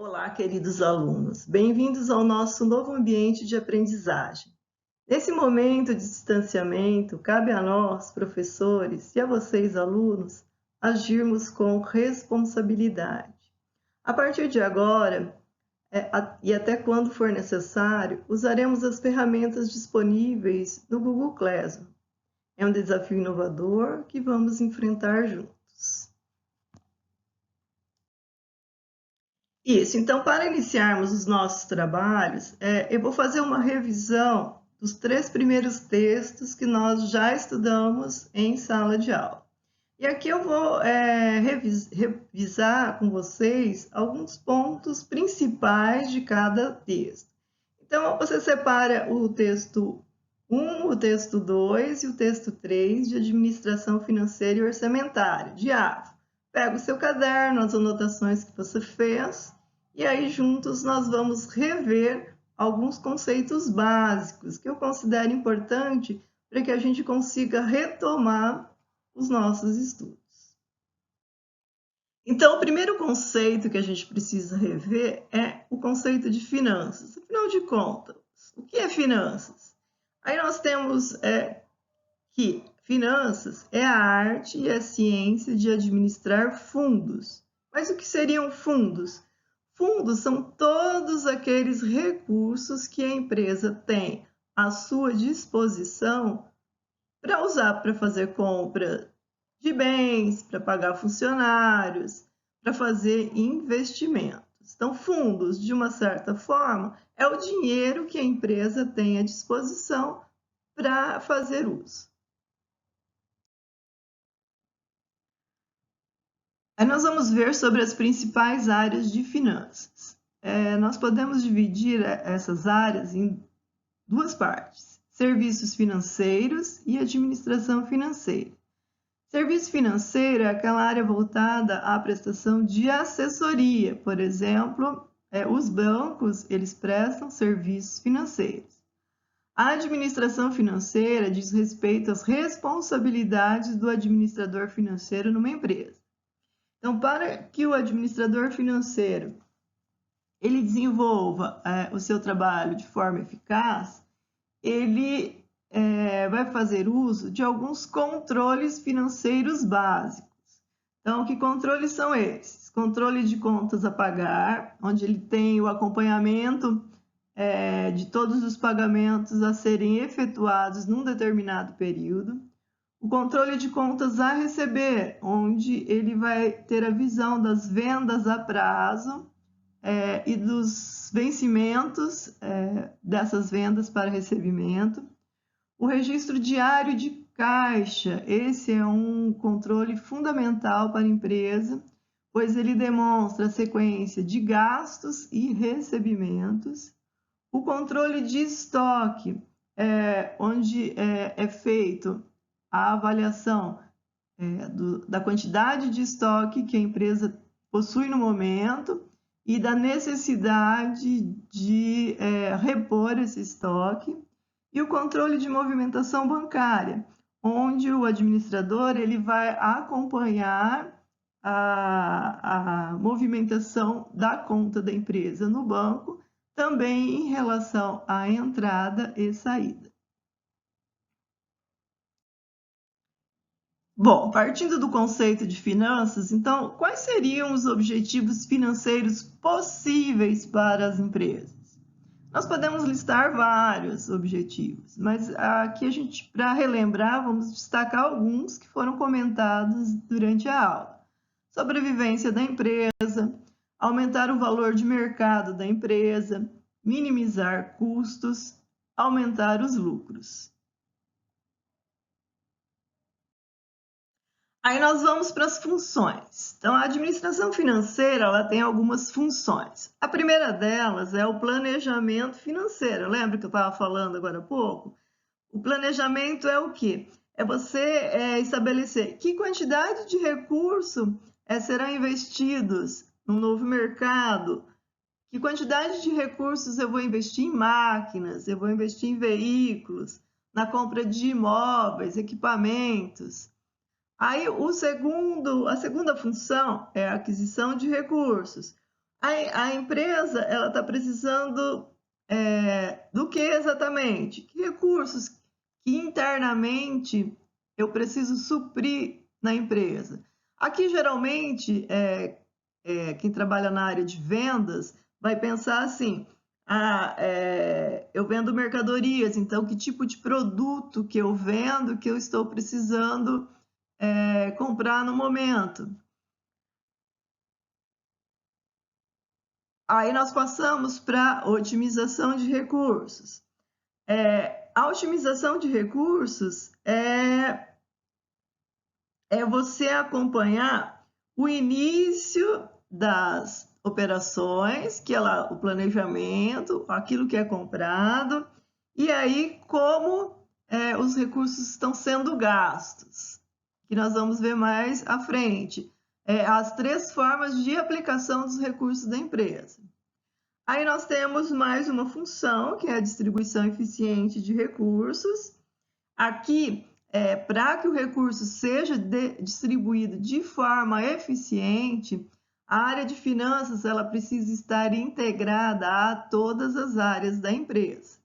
Olá, queridos alunos. Bem-vindos ao nosso novo ambiente de aprendizagem. Nesse momento de distanciamento, cabe a nós, professores, e a vocês, alunos, agirmos com responsabilidade. A partir de agora, e até quando for necessário, usaremos as ferramentas disponíveis no Google Classroom. É um desafio inovador que vamos enfrentar juntos. Isso, então, para iniciarmos os nossos trabalhos, eu vou fazer uma revisão dos 3 primeiros textos que nós já estudamos em sala de aula. E aqui eu vou revisar com vocês alguns pontos principais de cada texto. Então, você separa o texto 1, o texto 2 e o texto 3 de Administração Financeira e Orçamentária, de AFO. Pega o seu caderno, as anotações que você fez, e aí juntos nós vamos rever alguns conceitos básicos que eu considero importante para que a gente consiga retomar os nossos estudos. Então, o primeiro conceito que a gente precisa rever é o conceito de finanças. Afinal de contas, o que é finanças? Aí nós temos que finanças é a arte e a ciência de administrar fundos. Mas o que seriam fundos? Fundos são todos aqueles recursos que a empresa tem à sua disposição para usar para fazer compra de bens, para pagar funcionários, para fazer investimentos. Então, fundos, de uma certa forma, é o dinheiro que a empresa tem à disposição para fazer uso. Aí nós vamos ver sobre as principais áreas de finanças. Nós podemos dividir essas áreas em duas partes: serviços financeiros e administração financeira. Serviço financeiro é aquela área voltada à prestação de assessoria. Por exemplo, os bancos, eles prestam serviços financeiros. A administração financeira diz respeito às responsabilidades do administrador financeiro numa empresa. Então, para que o administrador financeiro ele desenvolva o seu trabalho de forma eficaz, ele vai fazer uso de alguns controles financeiros básicos. Então, que controles são esses? Controle de contas a pagar, onde ele tem o acompanhamento de todos os pagamentos a serem efetuados num determinado período. O controle de contas a receber, onde ele vai ter a visão das vendas a prazo e dos vencimentos dessas vendas para recebimento. O registro diário de caixa, esse é um controle fundamental para a empresa, pois ele demonstra a sequência de gastos e recebimentos. O controle de estoque, onde é feito a avaliação da quantidade de estoque que a empresa possui no momento e da necessidade de repor esse estoque. E o controle de movimentação bancária, onde o administrador ele vai acompanhar a movimentação da conta da empresa no banco, também em relação à entrada e saída. Bom, partindo do conceito de finanças, então, quais seriam os objetivos financeiros possíveis para as empresas? Nós podemos listar vários objetivos, mas aqui a gente, para relembrar, vamos destacar alguns que foram comentados durante a aula. Sobrevivência da empresa, aumentar o valor de mercado da empresa, minimizar custos, aumentar os lucros. Aí nós vamos para as funções. Então, a administração financeira ela tem algumas funções. A primeira delas é o planejamento financeiro. Lembra que eu estava falando agora há pouco? O planejamento é o quê? É você estabelecer que quantidade de recurso serão investidos no novo mercado, que quantidade de recursos eu vou investir em máquinas, eu vou investir em veículos, na compra de imóveis, equipamentos. Aí a segunda função é a aquisição de recursos. A empresa ela está precisando do que exatamente? Que recursos que internamente eu preciso suprir na empresa? Aqui, geralmente, quem trabalha na área de vendas vai pensar assim, eu vendo mercadorias, então que tipo de produto que eu vendo que eu estou precisando comprar no momento? Aí nós passamos para otimização de recursos. A otimização de recursos é você acompanhar o início das operações, que é lá o planejamento, aquilo que é comprado, e aí como os recursos estão sendo gastos, que nós vamos ver mais à frente. As 3 formas de aplicação dos recursos da empresa. Aí nós temos mais uma função, que é a distribuição eficiente de recursos. Aqui, para que o recurso seja distribuído de forma eficiente, a área de finanças ela precisa estar integrada a todas as áreas da empresa.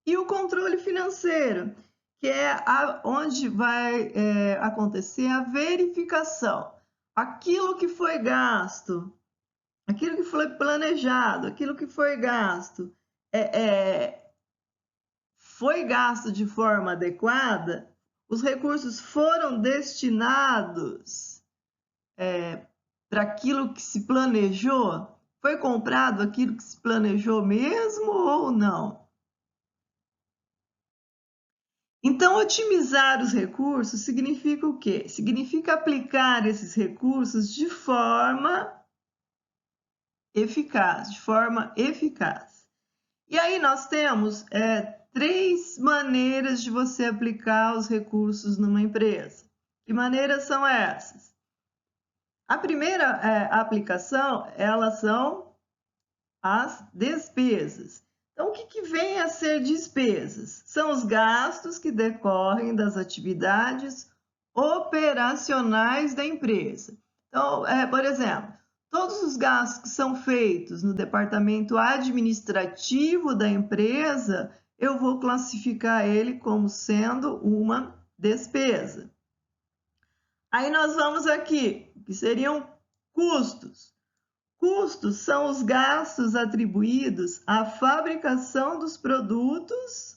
E o controle financeiro, que é onde vai acontecer a verificação. Aquilo que foi gasto, aquilo que foi planejado, aquilo que foi gasto, foi gasto de forma adequada, os recursos foram destinados para aquilo que se planejou? Foi comprado aquilo que se planejou mesmo ou não? Então, otimizar os recursos significa o quê? Significa aplicar esses recursos de forma eficaz, E aí nós temos 3 maneiras de você aplicar os recursos numa empresa. Que maneiras são essas? A primeira aplicação, elas são as despesas. Então, o que vem a ser despesas? São os gastos que decorrem das atividades operacionais da empresa. Então, por exemplo, todos os gastos que são feitos no departamento administrativo da empresa, eu vou classificar ele como sendo uma despesa. Aí nós vamos aqui, que seriam custos. Custos são os gastos atribuídos à fabricação dos produtos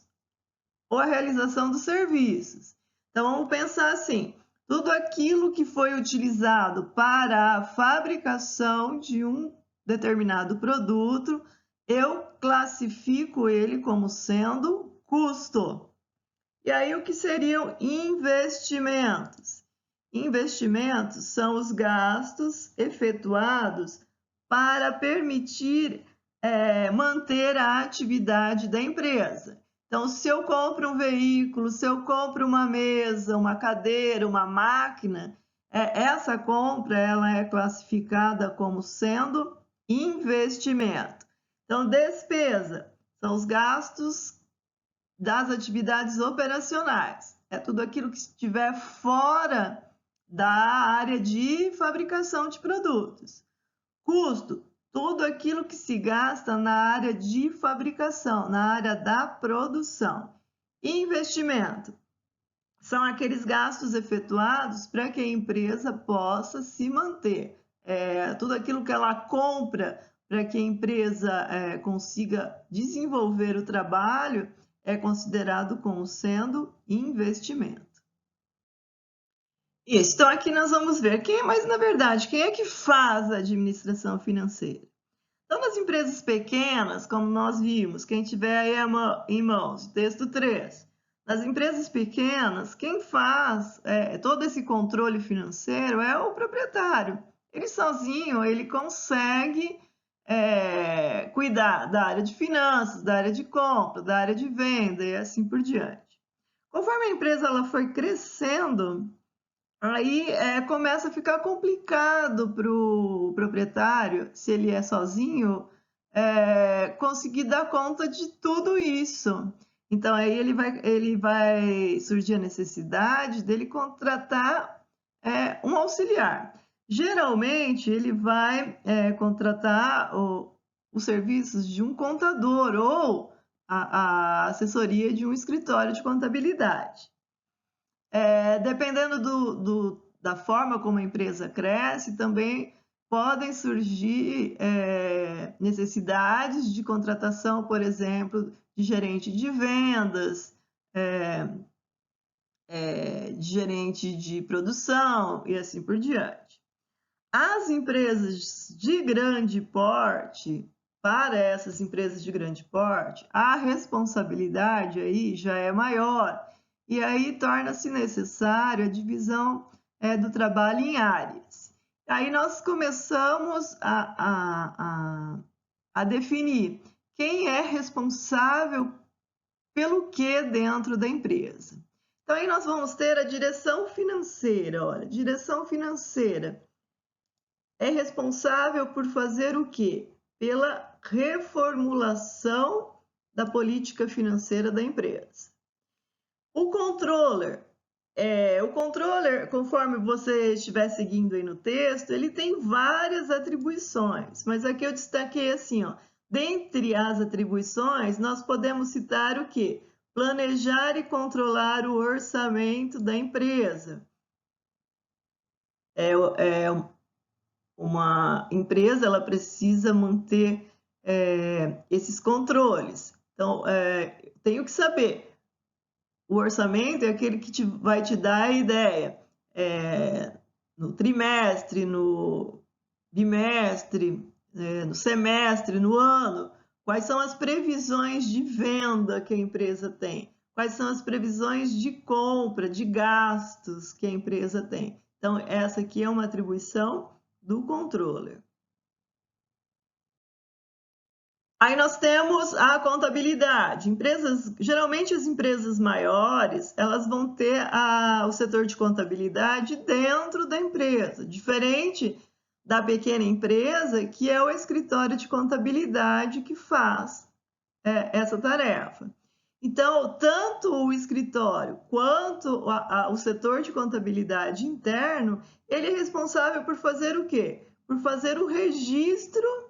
ou à realização dos serviços. Então, vamos pensar assim, tudo aquilo que foi utilizado para a fabricação de um determinado produto, eu classifico ele como sendo custo. E aí, o que seriam investimentos? Investimentos são os gastos efetuados para permitir manter a atividade da empresa. Então, se eu compro um veículo, se eu compro uma mesa, uma cadeira, uma máquina, essa compra ela é classificada como sendo investimento. Então, despesa são os gastos das atividades operacionais. É tudo aquilo que estiver fora da área de fabricação de produtos. Custo, tudo aquilo que se gasta na área de fabricação, na área da produção. Investimento, são aqueles gastos efetuados para que a empresa possa se manter. Tudo aquilo que ela compra para que a empresa consiga desenvolver o trabalho é considerado como sendo investimento. Isso, então aqui nós vamos ver mas na verdade, quem é que faz a administração financeira? Então, nas empresas pequenas, como nós vimos, quem tiver aí em mãos, texto 3, nas empresas pequenas, quem faz todo esse controle financeiro é o proprietário. Ele sozinho, ele consegue cuidar da área de finanças, da área de compra, da área de venda e assim por diante. Conforme a empresa ela foi crescendo, aí começa a ficar complicado para o proprietário, se ele é sozinho, conseguir dar conta de tudo isso. Então, aí ele vai surgir a necessidade dele contratar um auxiliar. Geralmente, ele vai contratar os serviços de um contador ou a assessoria de um escritório de contabilidade. Dependendo da forma como a empresa cresce, também podem surgir necessidades de contratação, por exemplo, de gerente de vendas, de gerente de produção e assim por diante. As empresas de grande porte, para essas empresas de grande porte, a responsabilidade aí já é maior e aí torna-se necessário a divisão do trabalho em áreas. Aí nós começamos a definir quem é responsável pelo que dentro da empresa. Então aí nós vamos ter a direção financeira. Olha, direção financeira é responsável por fazer o quê? Pela reformulação da política financeira da empresa. O controller, conforme você estiver seguindo aí no texto, ele tem várias atribuições, mas aqui eu destaquei assim, ó, dentre as atribuições, nós podemos citar o quê? Planejar e controlar o orçamento da empresa. Uma empresa ela precisa manter esses controles. Então, tenho que saber. O orçamento é aquele que vai te dar a ideia no trimestre, no bimestre, no semestre, no ano, quais são as previsões de venda que a empresa tem, quais são as previsões de compra, de gastos que a empresa tem. Então, essa aqui é uma atribuição do controller. Aí nós temos a contabilidade. Geralmente as empresas maiores, elas vão ter o setor de contabilidade dentro da empresa, diferente da pequena empresa, que é o escritório de contabilidade que faz essa tarefa. Então, tanto o escritório quanto o setor de contabilidade interno, ele é responsável por fazer o quê? Por fazer o registro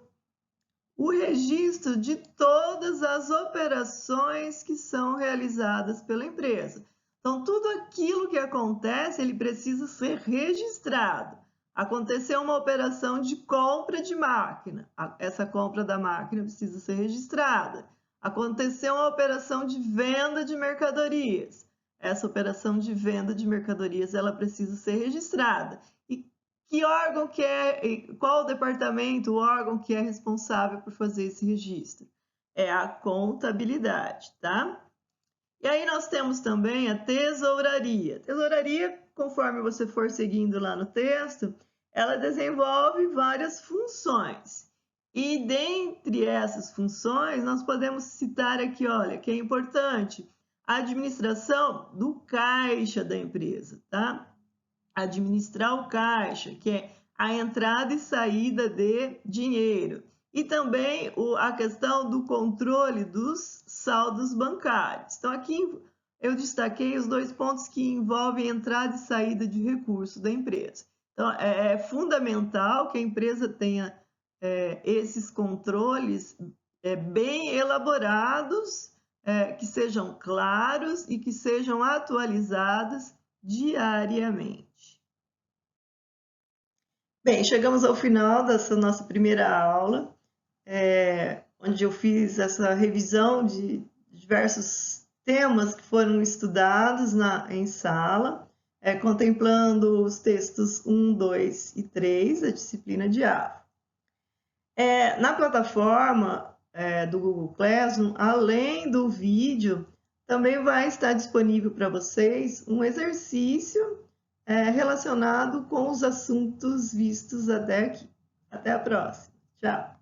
de todas as operações que são realizadas pela empresa. Então, tudo aquilo que acontece, ele precisa ser registrado. Aconteceu uma operação de compra de máquina, essa compra da máquina precisa ser registrada. Aconteceu uma operação de venda de mercadorias, essa operação de venda de mercadorias, ela precisa ser registrada. Que órgão que qual o departamento, o órgão que é responsável por fazer esse registro? É a contabilidade, tá? E aí nós temos também a tesouraria. Tesouraria, conforme você for seguindo lá no texto, ela desenvolve várias funções. E dentre essas funções, nós podemos citar aqui, olha, que é importante, a administração do caixa da empresa, tá? Administrar o caixa, que é a entrada e saída de dinheiro. E também a questão do controle dos saldos bancários. Então, aqui eu destaquei os dois pontos que envolvem entrada e saída de recursos da empresa. Então, é fundamental que a empresa tenha esses controles bem elaborados, que sejam claros e que sejam atualizados diariamente. Bem, chegamos ao final dessa nossa primeira aula, onde eu fiz essa revisão de diversos temas que foram estudados em sala, contemplando os textos 1, 2 e 3, a disciplina de AFA. Na plataforma do Google Classroom, além do vídeo, também vai estar disponível para vocês um exercício relacionado com os assuntos vistos até aqui. Até a próxima. Tchau.